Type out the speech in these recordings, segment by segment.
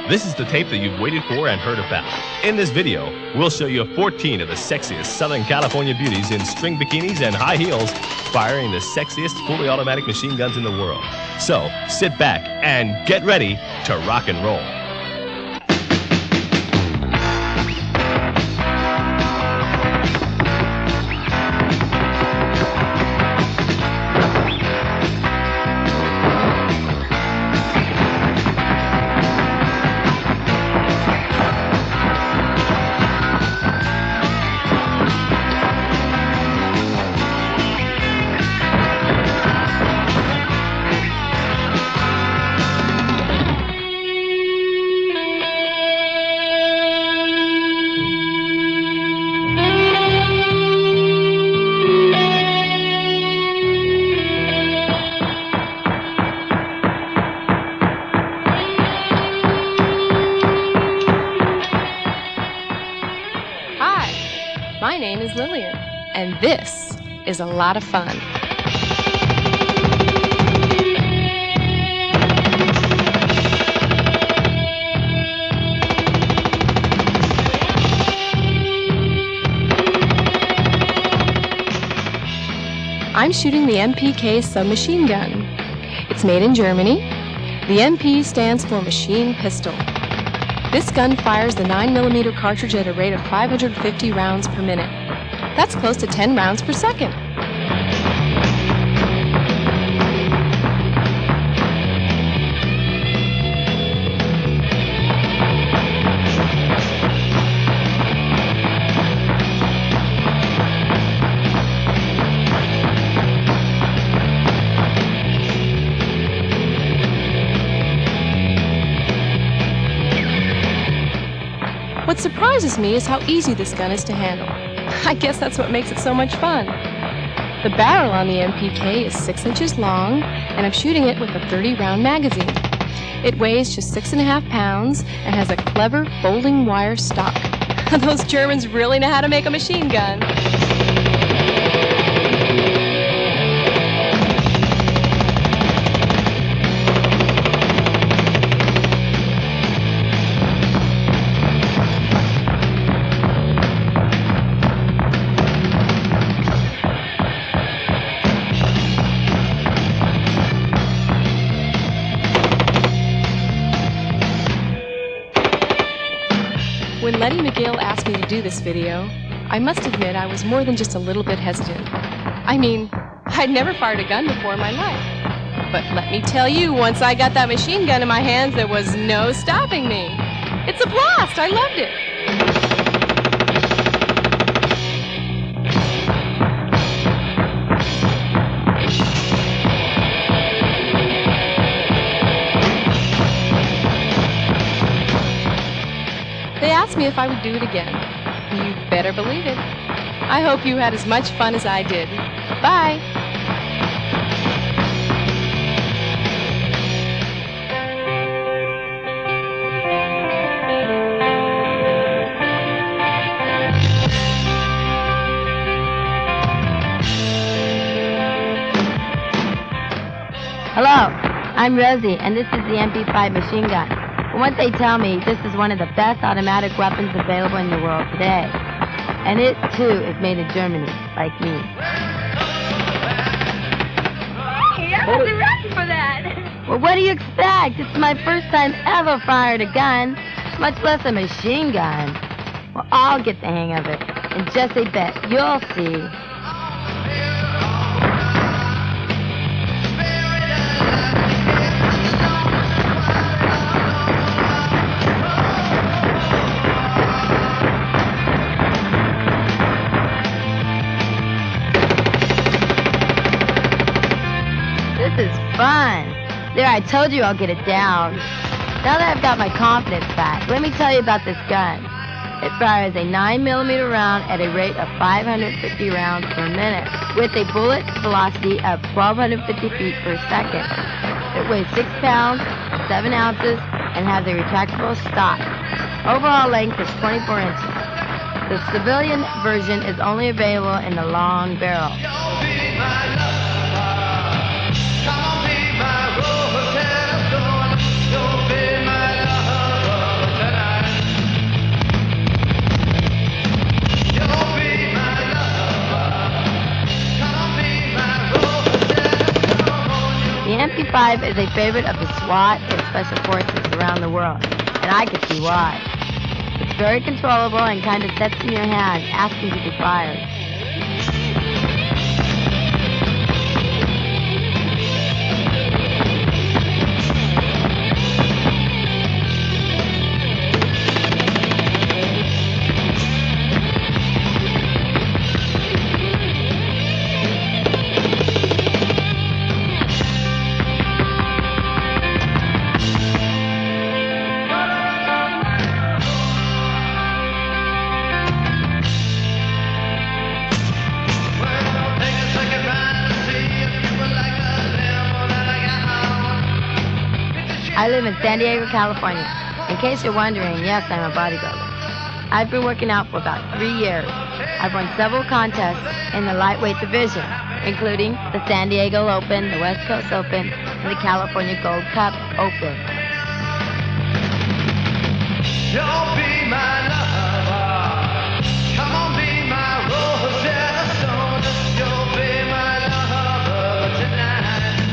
This is the tape that you've waited for and heard about. In this video, we'll show you 14 of the sexiest Southern California beauties in string bikinis and high heels firing the sexiest fully automatic machine guns in the world. So, sit back and get ready to rock and roll. My name is Lillian, and this is a lot of fun. I'm shooting the MPK submachine gun. It's made in Germany. The MP stands for machine pistol. This gun fires the 9mm cartridge at a rate of 550 rounds per minute. That's close to 10 rounds per second. What surprises me is how easy this gun is to handle. I guess that's what makes it so much fun. The barrel on the MPK is 6 inches long, and I'm shooting it with a 30-round magazine. It weighs just 6.5 pounds and has a clever folding wire stock. Those Germans really know how to make a machine gun. When Letty McGill asked me to do this video, I must admit I was more than just a little bit hesitant. I mean, I'd never fired a gun before in my life. But let me tell you, once I got that machine gun in my hands, there was no stopping me. It's a blast! I loved it! They asked me if I would do it again. You better believe it. I hope you had as much fun as I did. Bye! Hello, I'm Rosie, and this is the MP5 machine gun. From what they tell me, this is one of the best automatic weapons available in the world today. And it, too, is made in Germany, like me. Hey, I wasn't ready for that. Well, what do you expect? It's my first time ever fired a gun, much less a machine gun. Well, I'll get the hang of it. In just a bit, you'll see. This is fun. There, I told you I'll get it down. Now that I've got my confidence back, let me tell you about this gun. It fires a 9mm round at a rate of 550 rounds per minute, with a bullet velocity of 1,250 feet per second. It weighs 6 pounds, 7 ounces, and has a retractable stock. Overall length is 24 inches. The civilian version is only available in the long barrel. MP5 is a favorite of the SWAT and special forces around the world, and I can see why. It's very controllable and kind of sets in your hand, asking to be fired. I live in San Diego, California. In case you're wondering, yes, I'm a bodybuilder. I've been working out for about 3 years. I've won several contests in the lightweight division, including the San Diego Open, the West Coast Open, and the California Gold Cup Open. You'll be my lover. Come on, be my Rosetta Stone. You'll be my lover tonight.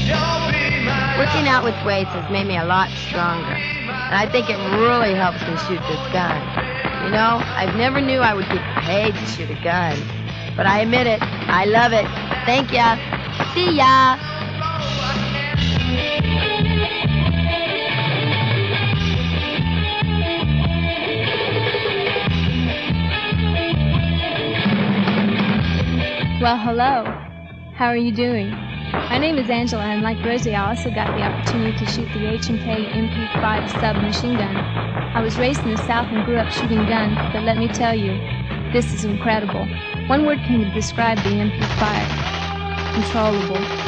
You'll be my Working out with weights has made me a lot stronger, and I think it really helps me shoot this gun. You know, I've never knew I would get paid to shoot a gun, but I admit it, I love it. Thank ya. See ya. Well, hello. How are you doing? My name is Angela, and like Rosie, I also got the opportunity to shoot the H&K MP5 submachine gun. I was raised in the South and grew up shooting guns, but let me tell you, this is incredible. One word can describe the MP5. Controllable.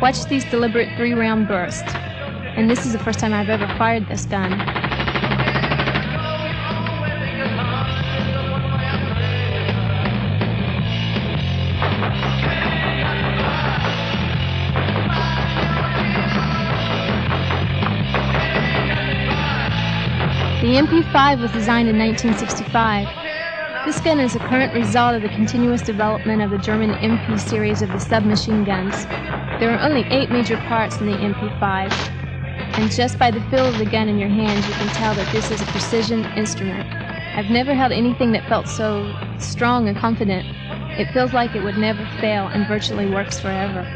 Watch these deliberate 3-round bursts. And this is the first time I've ever fired this gun. The MP5 was designed in 1965. This gun is a current result of the continuous development of the German MP series of the submachine guns. There are only 8 major parts in the MP5, and just by the feel of the gun in your hands, you can tell that this is a precision instrument. I've never held anything that felt so strong and confident. It feels like it would never fail and virtually works forever.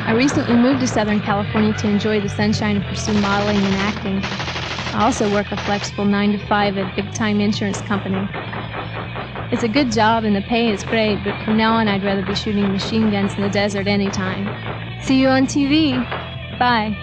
I recently moved to Southern California to enjoy the sunshine and pursue modeling and acting. I also work a flexible 9-to-5 at a big-time insurance company. It's a good job and the pay is great, but from now on I'd rather be shooting machine guns in the desert anytime. See you on TV. Bye.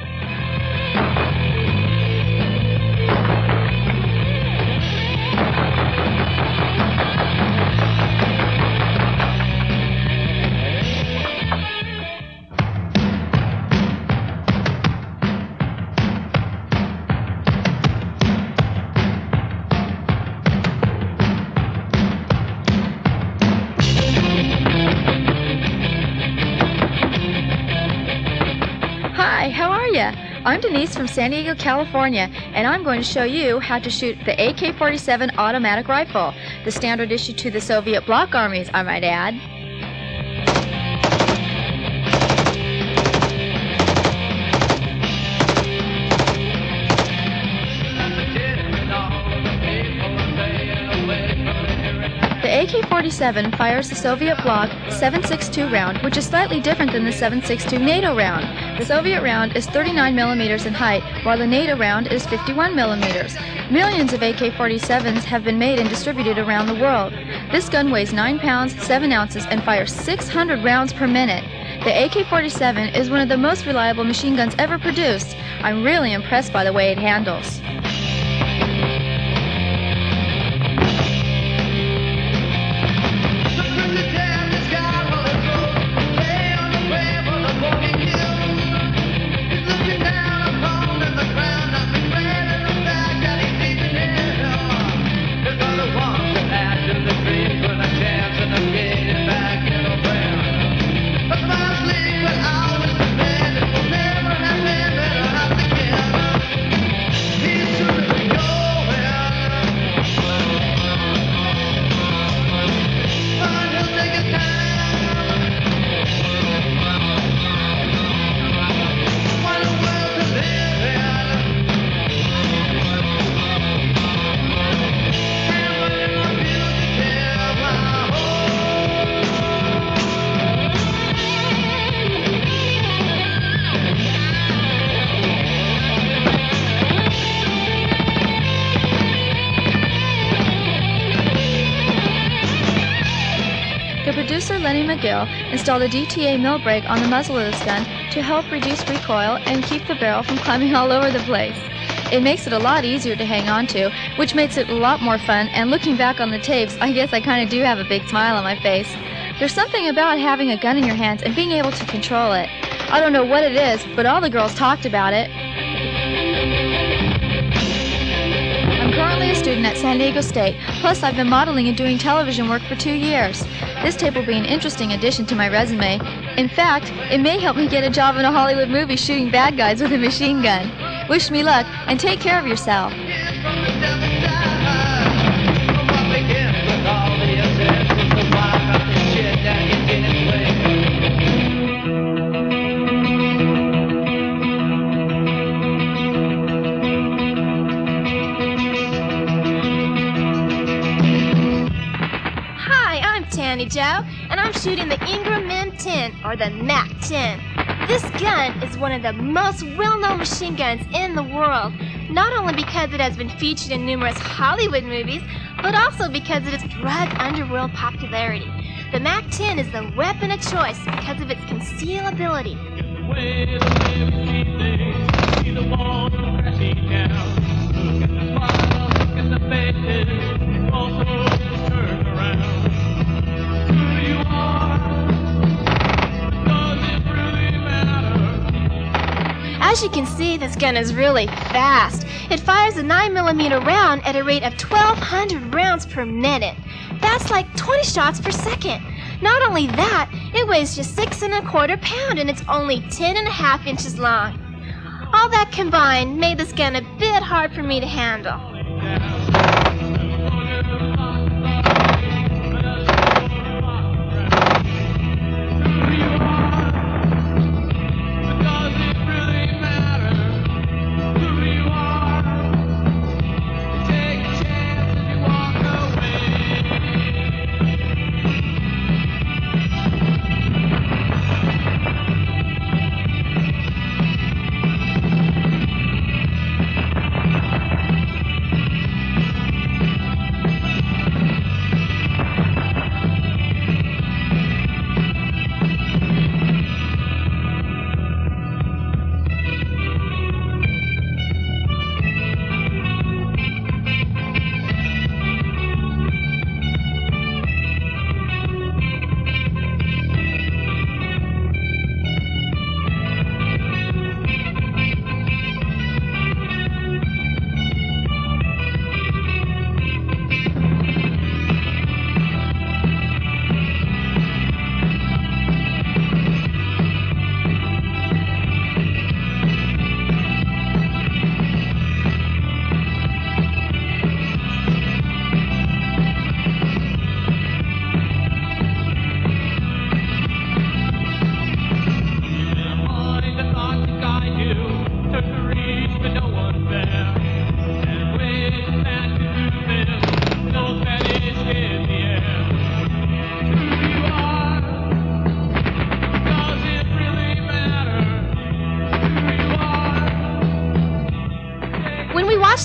Hi, how are you? I'm Denise from San Diego, California, and I'm going to show you how to shoot the AK-47 automatic rifle, the standard issue to the Soviet bloc armies, I might add. The The AK-47 fires the Soviet bloc 7.62 round, which is slightly different than the 7.62 NATO round. The Soviet round is 39 millimeters in height, while the NATO round is 51 millimeters. Millions of AK-47s have been made and distributed around the world. This gun weighs 9 pounds, 7 ounces, and fires 600 rounds per minute. The AK-47 is one of the most reliable machine guns ever produced. I'm really impressed by the way it handles. Producer Lenny McGill installed a DTA mill brake on the muzzle of this gun to help reduce recoil and keep the barrel from climbing all over the place. It makes it a lot easier to hang on to, which makes it a lot more fun, and looking back on the tapes, I guess I kind of do have a big smile on my face. There's something about having a gun in your hands and being able to control it. I don't know what it is, but all the girls talked about it. I'm currently a student at San Diego State, plus I've been modeling and doing television work for 2 years. This tape will be an interesting addition to my resume. In fact, it may help me get a job in a Hollywood movie shooting bad guys with a machine gun. Wish me luck, and take care of yourself. Joe, and I'm shooting the Ingram M10, or the MAC-10. This gun is one of the most well-known machine guns in the world, not only because it has been featured in numerous Hollywood movies, but also because of its drug underworld popularity. The MAC-10 is the weapon of choice because of its concealability. As you can see, this gun is really fast. It fires a 9mm round at a rate of 1,200 rounds per minute. That's like 20 shots per second. Not only that, it weighs just 6¼ pounds and it's only 10½ inches long. All that combined made this gun a bit hard for me to handle.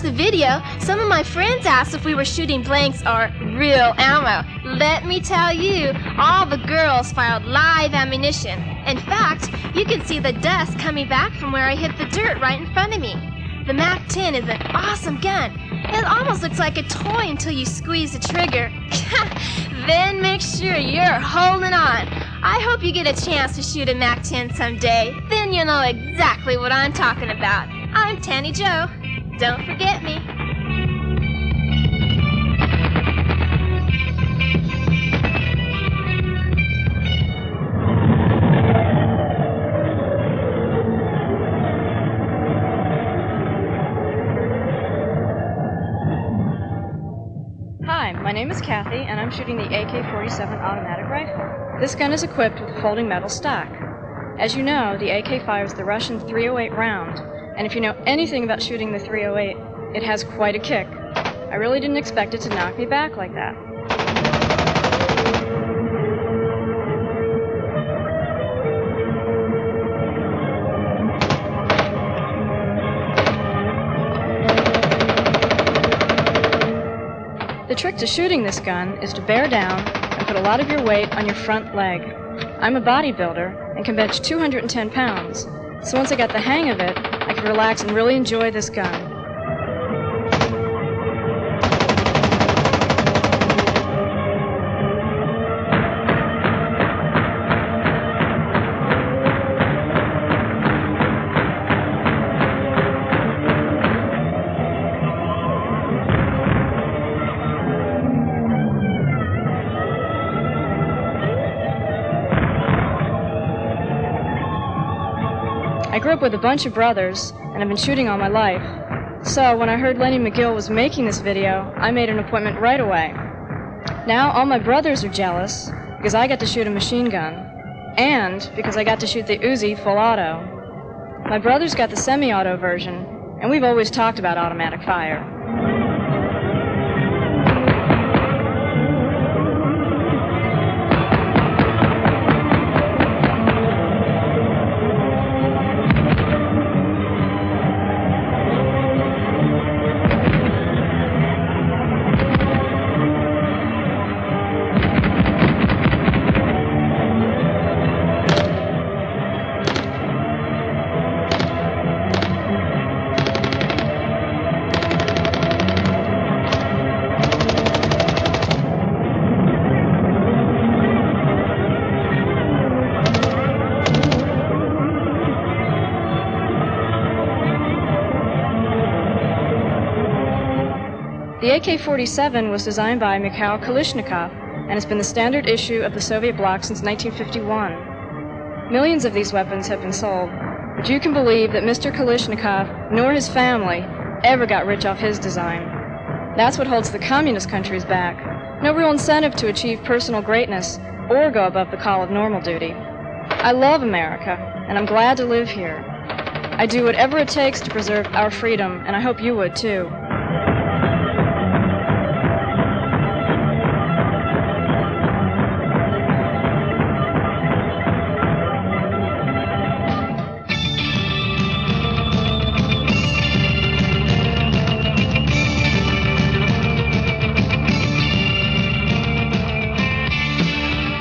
the video, some of my friends asked if we were shooting blanks or real ammo. Let me tell you, all the girls fired live ammunition. In fact, you can see the dust coming back from where I hit the dirt right in front of me. The MAC-10 is an awesome gun. It almost looks like a toy until you squeeze the trigger. Then make sure you're holding on. I hope you get a chance to shoot a MAC-10 someday. Then you'll know exactly what I'm talking about. I'm Tanny Joe. Don't forget me. Hi, my name is Kathy, and I'm shooting the AK-47 automatic rifle. This gun is equipped with a folding metal stock. As you know, the AK fires the Russian .308 round, and if you know anything about shooting the .308, it has quite a kick. I really didn't expect it to knock me back like that. The trick to shooting this gun is to bear down and put a lot of your weight on your front leg. I'm a bodybuilder and can bench 210 pounds, so once I got the hang of it, I could relax and really enjoy this gun. I grew up with a bunch of brothers, and I've been shooting all my life. So when I heard Lenny McGill was making this video, I made an appointment right away. Now all my brothers are jealous because I got to shoot a machine gun, and because I got to shoot the Uzi full auto. My brother's got the semi-auto version, and we've always talked about automatic fire. The AK-47 was designed by Mikhail Kalashnikov and has been the standard issue of the Soviet bloc since 1951. Millions of these weapons have been sold, but you can believe that Mr. Kalashnikov nor his family ever got rich off his design. That's what holds the communist countries back. No real incentive to achieve personal greatness or go above the call of normal duty. I love America, and I'm glad to live here. I do whatever it takes to preserve our freedom, and I hope you would too.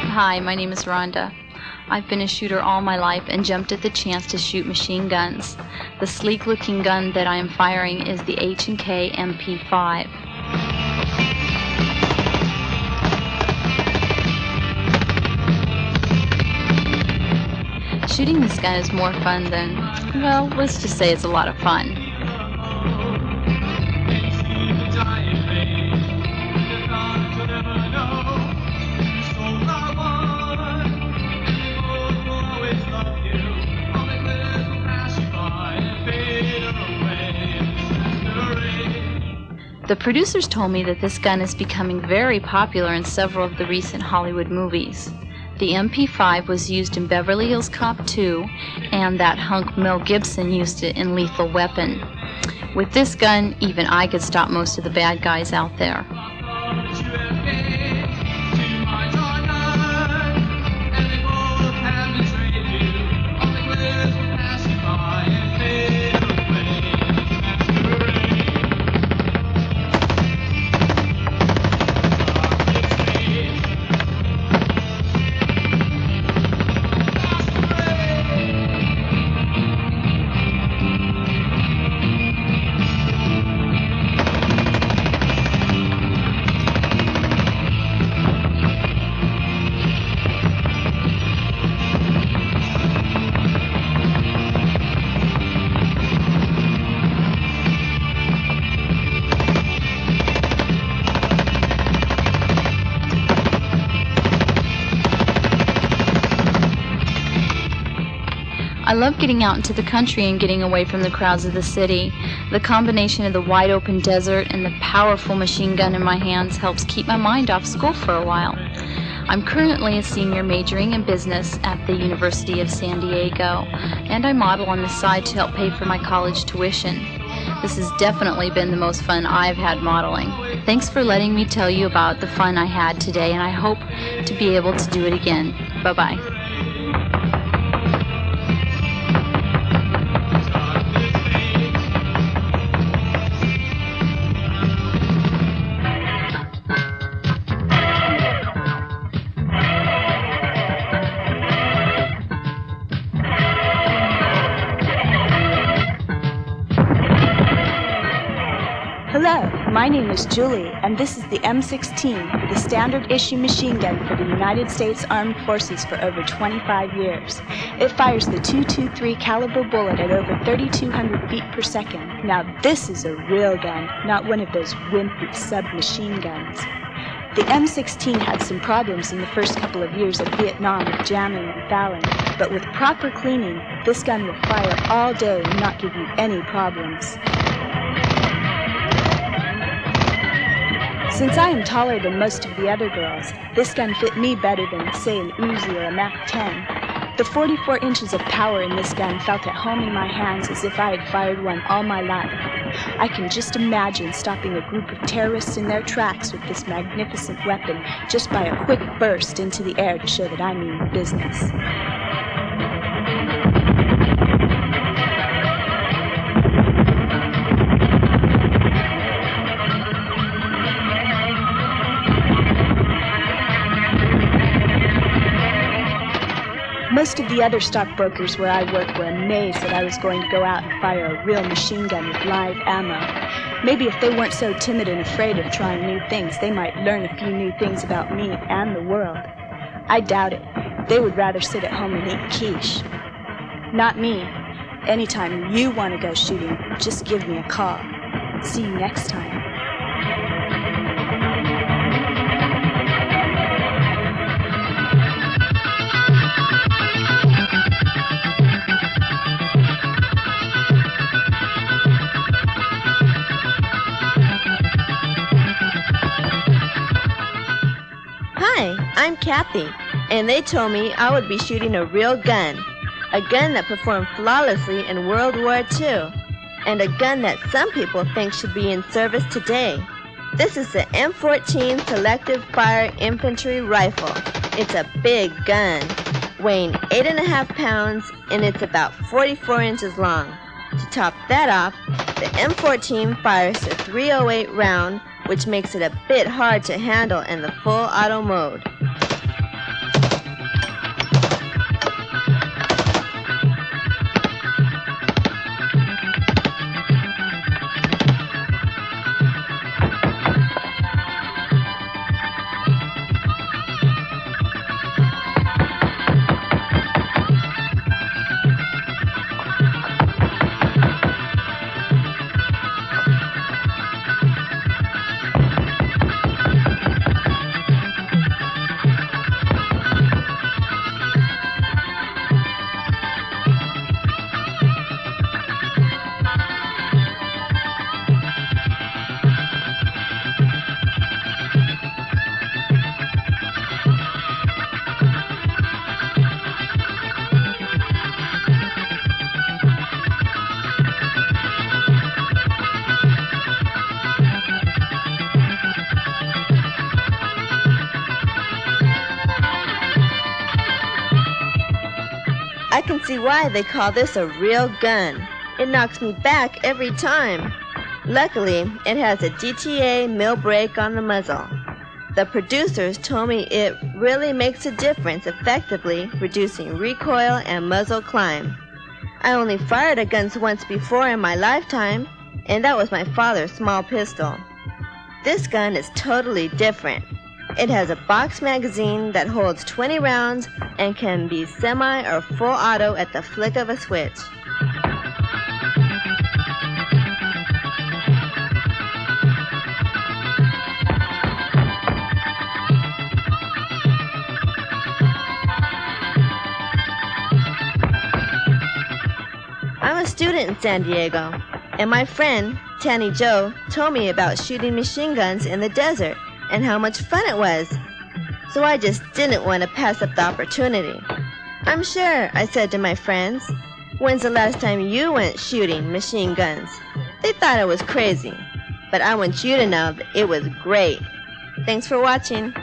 Hi, my name is Rhonda. I've been a shooter all my life and jumped at the chance to shoot machine guns. The sleek-looking gun that I am firing is the H&K MP5. Shooting this gun is more fun than, well, let's just say it's a lot of fun. The producers told me that this gun is becoming very popular in several of the recent Hollywood movies. The MP5 was used in Beverly Hills Cop 2, and that hunk Mel Gibson used it in Lethal Weapon. With this gun, even I could stop most of the bad guys out there. I love getting out into the country and getting away from the crowds of the city. The combination of the wide open desert and the powerful machine gun in my hands helps keep my mind off school for a while. I'm currently a senior majoring in business at the University of San Diego, and I model on the side to help pay for my college tuition. This has definitely been the most fun I've had modeling. Thanks for letting me tell you about the fun I had today, and I hope to be able to do it again. Bye-bye. Hello, my name is Julie, and this is the M16, the standard issue machine gun for the United States Armed Forces for over 25 years. It fires the .223 caliber bullet at over 3,200 feet per second. Now this is a real gun, not one of those wimpy submachine guns. The M16 had some problems in the first couple of years of Vietnam with jamming and fouling, but with proper cleaning, this gun will fire all day and not give you any problems. Since I am taller than most of the other girls, this gun fit me better than, say, an Uzi or a MAC-10. The 44 inches of power in this gun felt at home in my hands as if I had fired one all my life. I can just imagine stopping a group of terrorists in their tracks with this magnificent weapon just by a quick burst into the air to show that I mean business. Most of the other stockbrokers where I work were amazed that I was going to go out and fire a real machine gun with live ammo. Maybe if they weren't so timid and afraid of trying new things, they might learn a few new things about me and the world. I doubt it. They would rather sit at home and eat quiche. Not me. Anytime you want to go shooting, just give me a call. See you next time. Hi, I'm Kathy, and they told me I would be shooting a real gun. A gun that performed flawlessly in World War II, and a gun that some people think should be in service today. This is the M14 Selective Fire Infantry Rifle. It's a big gun, weighing 8.5 pounds, and it's about 44 inches long. To top that off, the M14 fires a .308 round, which makes it a bit hard to handle in the full auto mode. I can see why they call this a real gun. It knocks me back every time. Luckily, it has a DTA mill brake on the muzzle. The producers told me it really makes a difference, effectively reducing recoil and muzzle climb. I only fired a gun once before in my lifetime, and that was my father's small pistol. This gun is totally different. It has a box magazine that holds 20 rounds and can be semi or full auto at the flick of a switch. student in San Diego, and my friend, Tanny Joe, told me about shooting machine guns in the desert and how much fun it was. So I just didn't want to pass up the opportunity. I'm sure, I said to my friends. When's the last time you went shooting machine guns? They thought I was crazy, but I want you to know that it was great. Thanks for watching.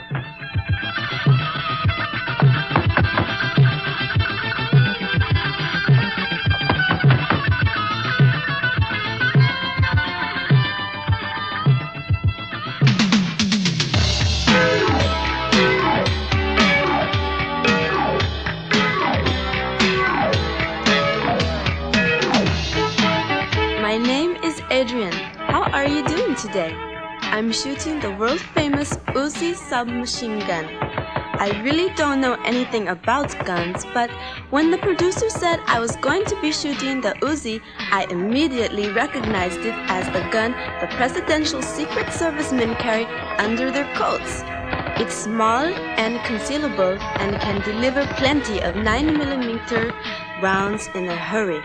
My name is Adrian. How are you doing today? I'm shooting the world-famous Uzi submachine gun. I really don't know anything about guns, but when the producer said I was going to be shooting the Uzi, I immediately recognized it as the gun the Presidential Secret Service men carry under their coats. It's small and concealable and can deliver plenty of 9mm rounds in a hurry.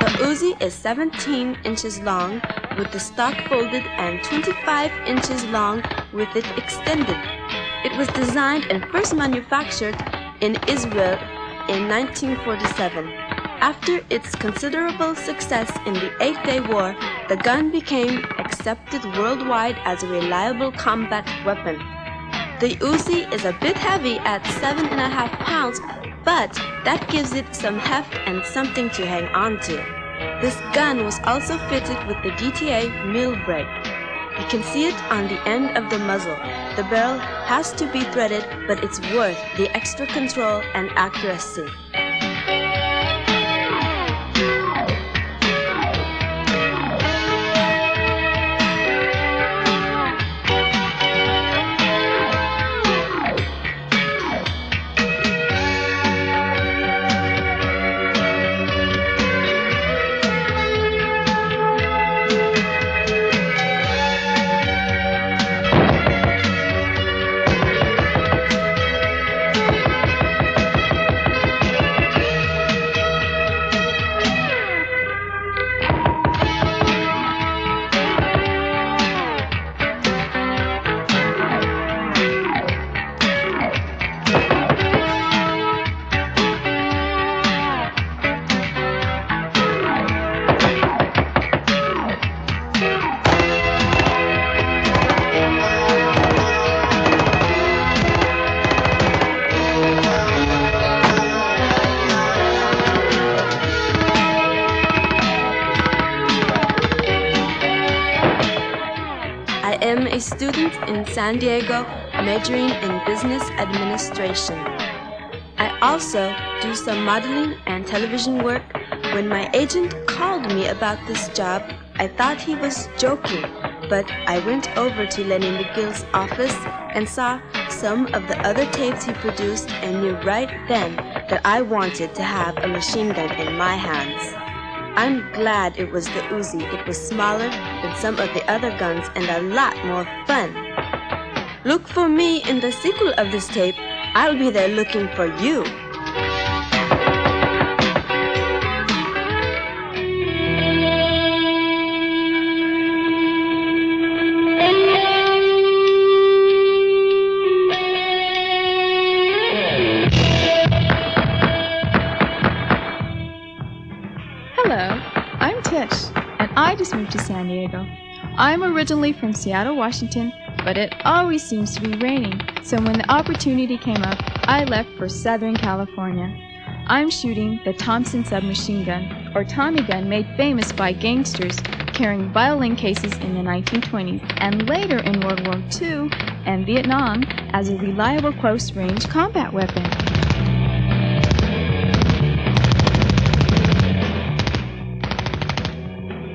The Uzi is 17 inches long with the stock folded and 25 inches long with it extended. It was designed and first manufactured in Israel in 1947. After its considerable success in the 8-Day War, the gun became accepted worldwide as a reliable combat weapon. The Uzi is a bit heavy at 7.5 pounds, but that gives it some heft and something to hang on to. This gun was also fitted with the DTA mill brake. You can see it on the end of the muzzle. The barrel has to be threaded, but it's worth the extra control and accuracy. I am a student in San Diego majoring in business administration. I also do some modeling and television work. When my agent called me about this job, I thought he was joking, but I went over to Lenny McGill's office and saw some of the other tapes he produced and knew right then that I wanted to have a machine gun in my hands. I'm glad it was the Uzi. It was smaller than some of the other guns and a lot more fun. Look for me in the sequel of this tape. I'll be there looking for you. Hello, I'm Tish, and I just moved to San Diego. I'm originally from Seattle, Washington, but it always seems to be raining, so when the opportunity came up, I left for Southern California. I'm shooting the Thompson submachine gun, or Tommy gun, made famous by gangsters carrying violin cases in the 1920s and later in World War II and Vietnam as a reliable close-range combat weapon.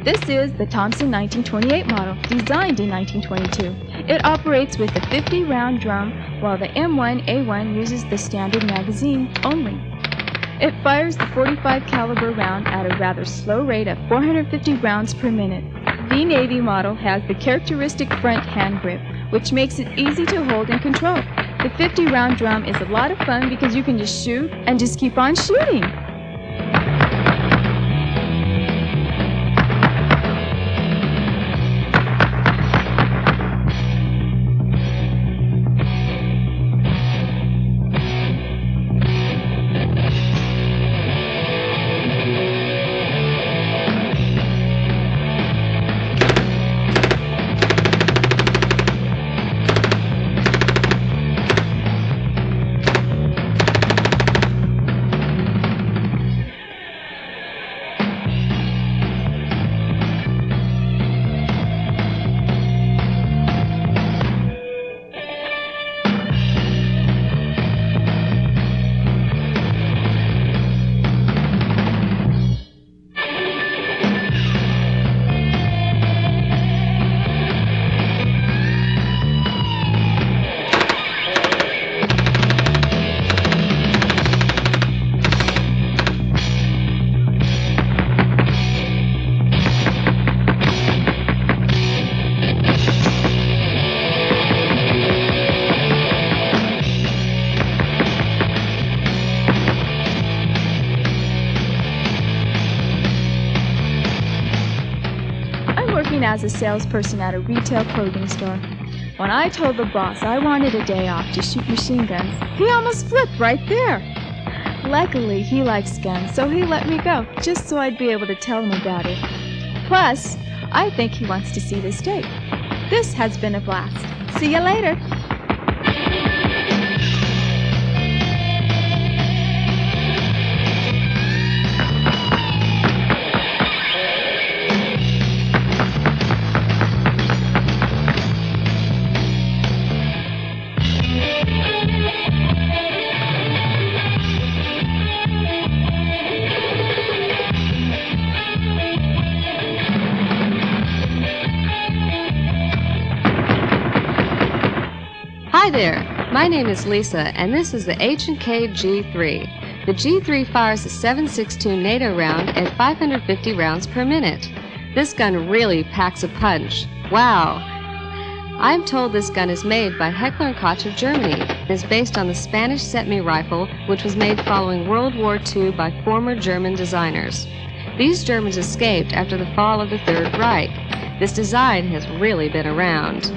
This is the Thompson 1928 model, designed in 1922. It operates with a 50-round drum, while the M1A1 uses the standard magazine only. It fires the 45 caliber round at a rather slow rate of 450 rounds per minute. The Navy model has the characteristic front hand grip, which makes it easy to hold and control. The 50-round drum is a lot of fun because you can just shoot and just keep on shooting. As a salesperson at a retail clothing store. When I told the boss I wanted a day off to shoot machine guns, he almost flipped right there. Luckily, he likes guns, so he let me go, just so I'd be able to tell him about it. Plus, I think he wants to see this tape. This has been a blast. See you later. Hi there, my name is Lisa, and this is the H&K G3. The G3 fires a 7.62 NATO round at 550 rounds per minute. This gun really packs a punch. Wow! I'm told this gun is made by Heckler & Koch of Germany and is based on the Spanish semi-rifle, which was made following World War II by former German designers. These Germans escaped after the fall of the Third Reich. This design has really been around.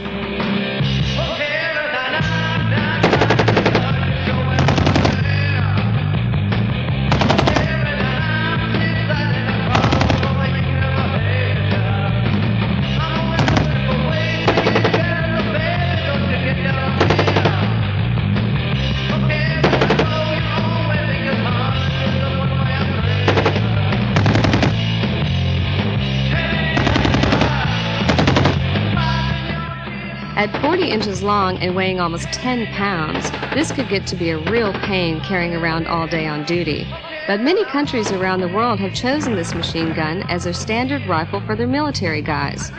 At 40 inches long and weighing almost 10 pounds, this could get to be a real pain carrying around all day on duty. But many countries around the world have chosen this machine gun as their standard rifle for their military guys.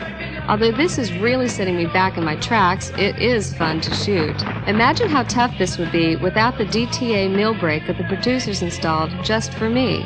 Although this is really setting me back in my tracks, it is fun to shoot. Imagine how tough this would be without the DTA mill brake that the producers installed just for me.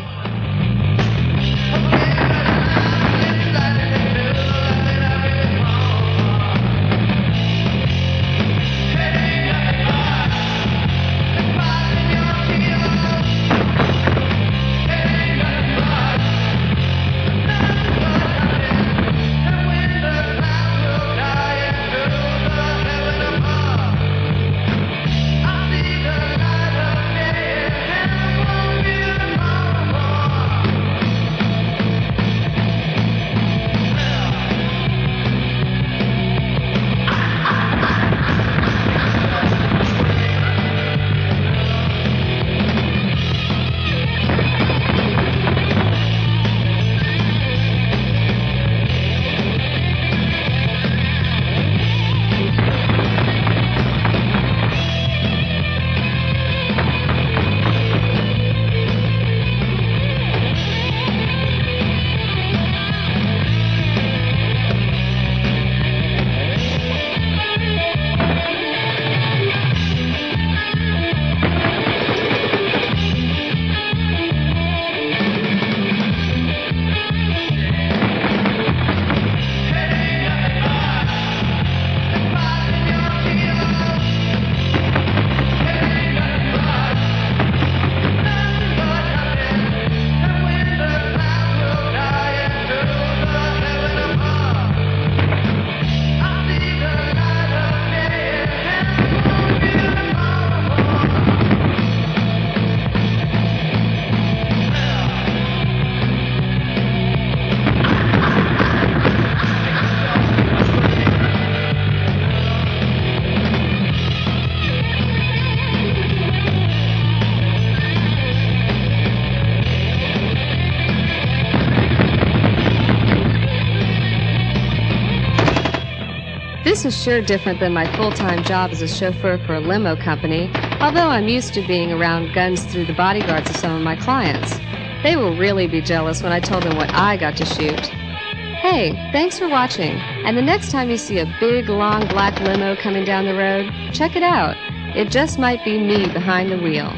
This is sure different than my full-time job as a chauffeur for a limo company, although I'm used to being around guns through the bodyguards of some of my clients. They will really be jealous when I told them what I got to shoot. Hey, thanks for watching, and the next time you see a big, long black limo coming down the road, check it out. It just might be me behind the wheel.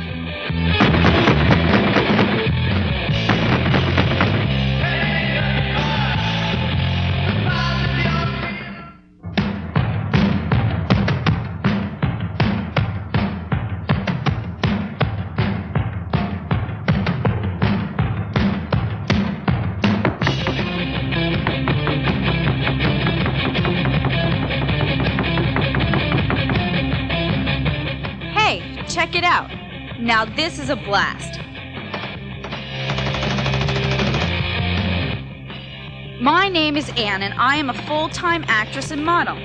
Check it out. Now this is a blast. My name is Anne and I am a full-time actress and model.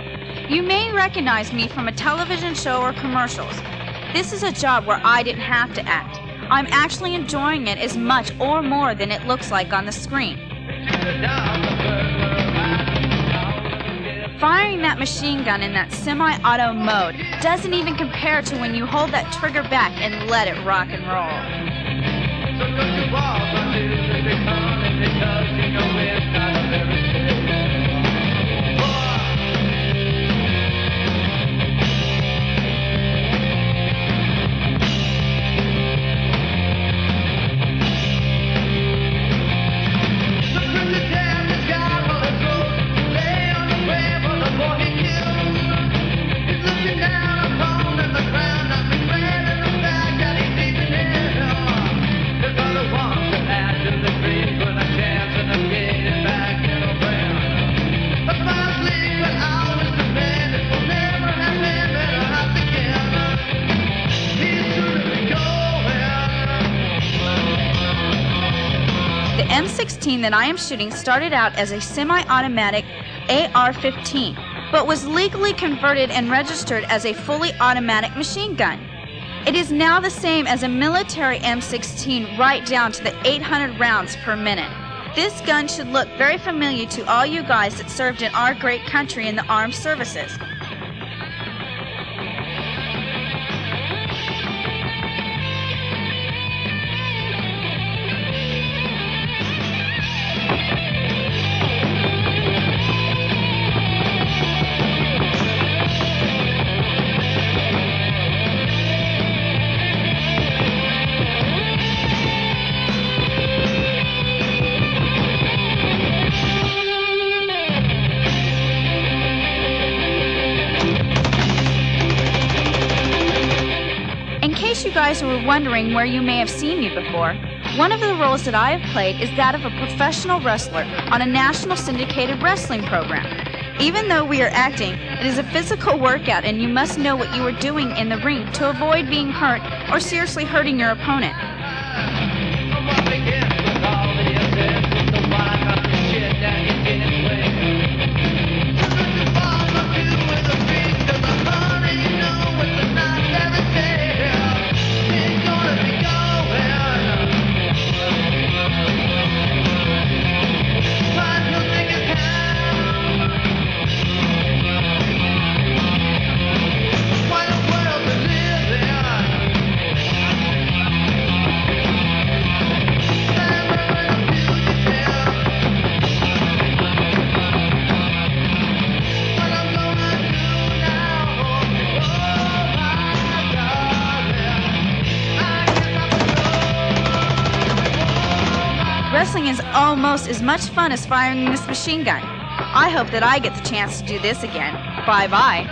You may recognize me from a television show or commercials. This is a job where I didn't have to act. I'm actually enjoying it as much or more than it looks like on the screen. Firing that machine gun in that semi-auto mode doesn't even compare to when you hold that trigger back and let it rock and roll. The M16 that I am shooting started out as a semi-automatic AR-15, but was legally converted and registered as a fully automatic machine gun. It is now the same as a military M16 right down to the 800 rounds per minute. This gun should look very familiar to all you guys that served in our great country in the armed services. In case you guys were wondering where you may have seen me before, one of the roles that I have played is that of a professional wrestler on a national syndicated wrestling program. Even though we are acting, it is a physical workout and you must know what you are doing in the ring to avoid being hurt or seriously hurting your opponent. Wrestling is almost as much fun as firing this machine gun. I hope that I get the chance to do this again. Bye-bye.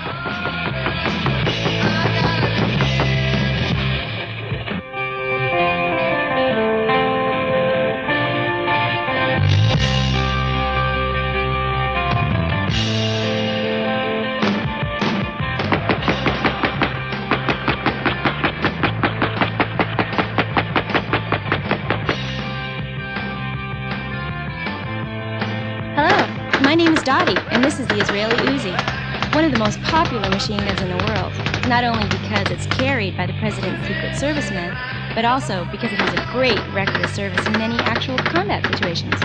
My name is Dottie, and this is the Israeli Uzi, one of the most popular machine guns in the world, not only because it's carried by the President's Secret Servicemen, but also because it has a great record of service in many actual combat situations.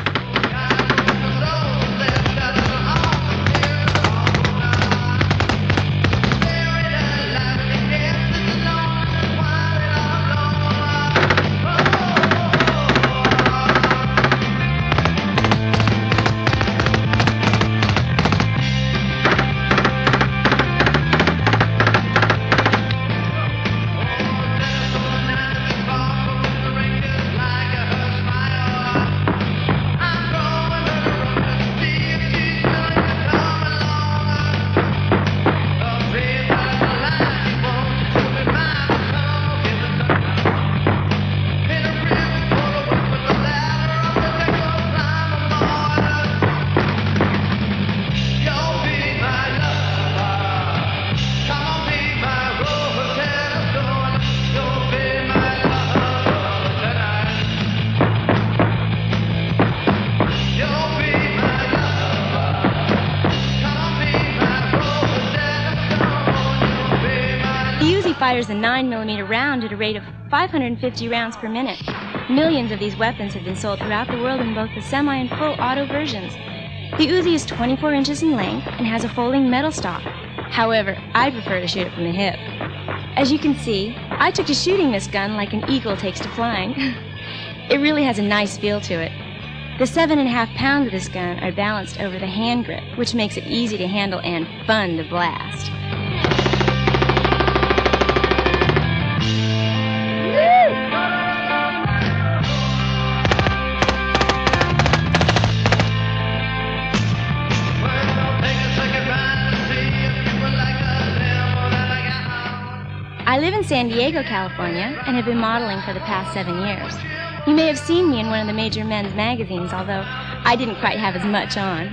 fires a 9mm round at a rate of 550 rounds per minute. Millions of these weapons have been sold throughout the world in both the semi and full auto versions. The Uzi is 24 inches in length and has a folding metal stock. However, I prefer to shoot it from the hip. As you can see, I took to shooting this gun like an eagle takes to flying. It really has a nice feel to it. The 7.5 pounds of this gun are balanced over the hand grip, which makes it easy to handle and fun to blast. I live in San Diego, California, and have been modeling for the past 7 years. You may have seen me in one of the major men's magazines, although I didn't quite have as much on.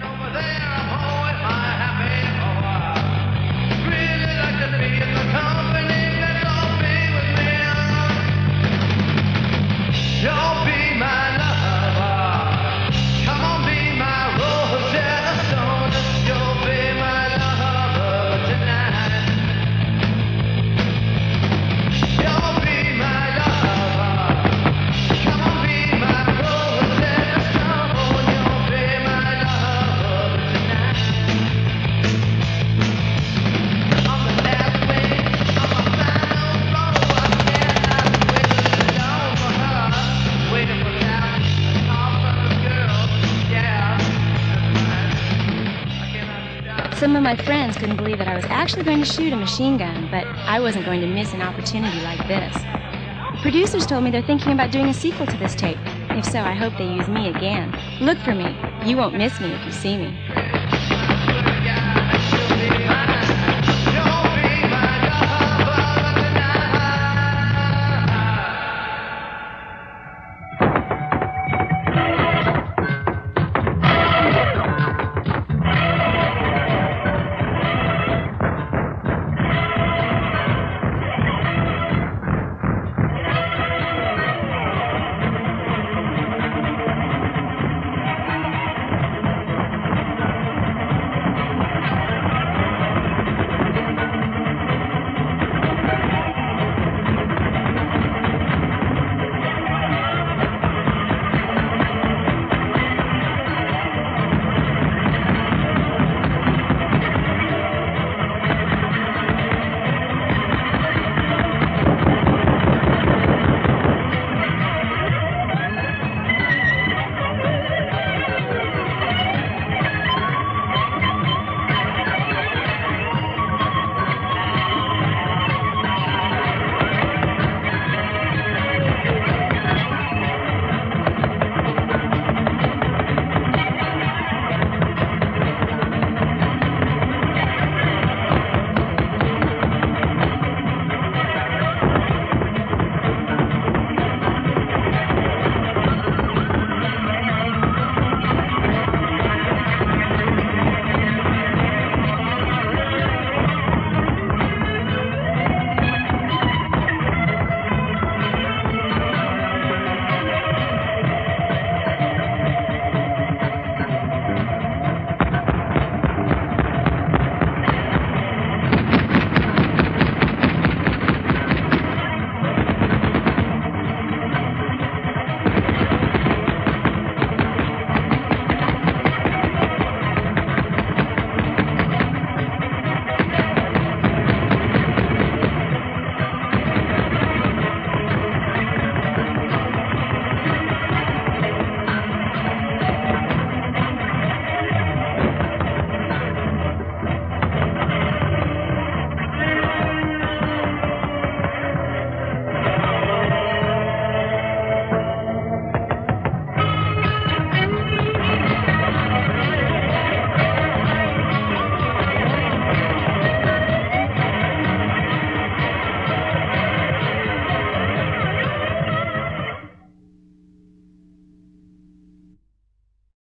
Some of my friends couldn't believe that I was actually going to shoot a machine gun, but I wasn't going to miss an opportunity like this. Producers told me they're thinking about doing a sequel to this tape. If so, I hope they use me again. Look for me. You won't miss me if you see me.